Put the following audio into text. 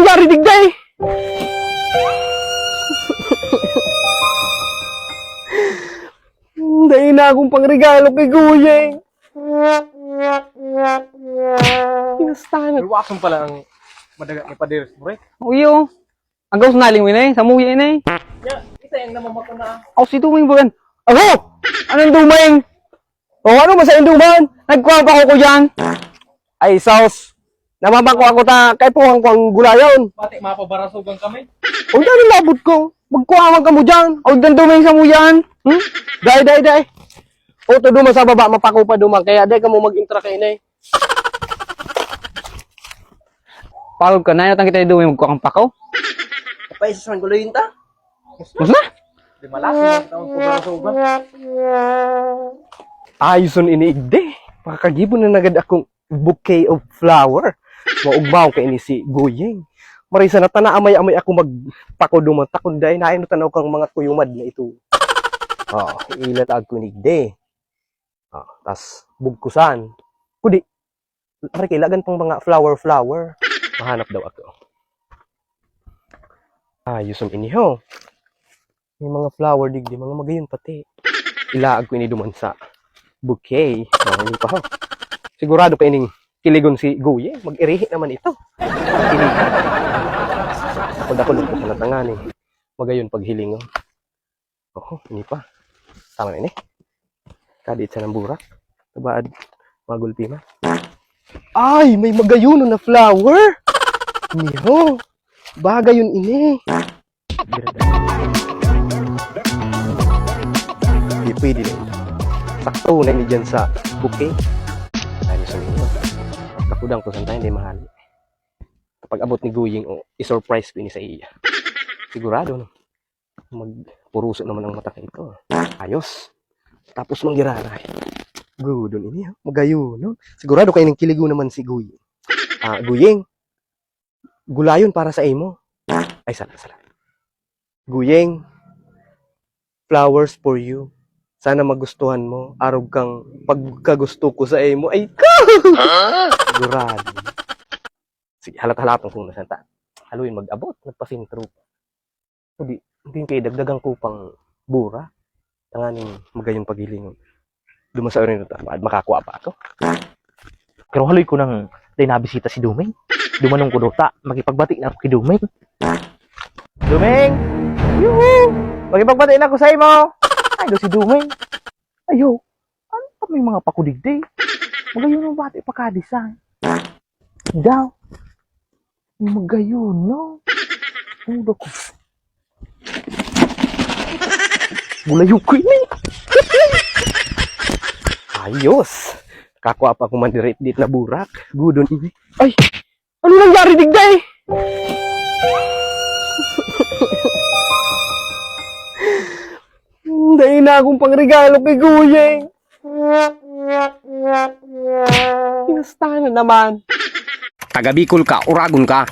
nangyari digday? Dahil na akong pangregalo kay Guyeng. Pinastanan. Iwasan pala ang madagat ni Paderes, bro. Uyo. Ang gawas naling mo na sa muya na Ya, isa yung namamako na. Ako si Dumeng ba yan? Ako! Anong Dumeng? O ano ba sa induman? Nagkuha pa ako ko dyan. Ay, sauce. Namamako ako ta. Kaya po ang gulayon. Pati mapabarasugan kami. O dyan ang labot ko. Magkuha ka mo dyan. O dyan Dumeng sa muyan. Day. O to Dumeng sa baba. Mapako pa Dumeng. Kaya day ka mo mag-intra kay inay. Pagod ka na. Yatang kita yung Dumeng magkuha kang pakaw. Kapay sa man guloyin ta. Mas na? Di malasin ang taong pabarasugan. Ayos on iniigde. Pakakagibon na nagad akong bouquet of flower. Maugbaw kay ini si Guyeng. Marisa na tanaamay ako magpakoduman. Takunday na ay natanaw kang mga kuyumad na ito. Ilatag ko iniigde. Tas bugkusan. Kudi. Mari kailagan pang mga flower. Mahanap daw ako. Ayos on iniho. May mga flower digdi, mga magayon pati. Ilaag ko ini duman sa bouquet. Hindi pa ho. Sigurado pa ining kiligon si Guyeng. Mag-irihi naman ito. Pag ako lupo sa natangan eh. Magayon paghiling. Hindi pa. Tama na ini. Kadit sa ng burak. Tabaad. Magulpi man. Ay! May magayon na flower! Niho. Bagay yun ini. Hindi pwede na ito. Sakto na ini dyan sa bouquet. Ayos na ito. Kakudang to santayin, hindi mahal. Kapag abot ni Guyeng, i-surprise ko ini sa iya. Sigurado, no? Magpuruso naman ang mata ito. Ayos. Tapos manggiraray. Gudon ini, magayon, no? Sigurado kayo ng kiligo naman si Guyeng. Guyeng, gulayon para sa imo. Ay, sala. Guyeng, flowers for you. Sana magustuhan mo. Araw kang pagkagusto ko sa imo. Ay, sigurado. Sige, halat-halatan kung nasanta. Haluin mag-abot. Nagpasintro. Hindi kayo dagdagang kupang bura. Tanganing magayon paghilingon. Dumasa rin ito. Makakuha pa ako. Pero haloy ko nang nabisita si Dumeng. Dumanong ko dota. Makipagbati na ako kay Dumeng. Dumeng! Yuhu! Magipagpatiin ako sa imo! Ay, do si Dumeng. Ayo. Ano pa may mga pakudigday? Magayon ang bati pa kadisan. Daw. Magayon, no? Ano ko? Gulayo ko ini! Ayos! Kakuha pa akong mandirate dit na burak. Gudon ini. Ay! Ano nangyari digday? Dahil na akong pangregalo kay Guyeng. Pinastanan naman. Taga Bicol ka, Uragon ka.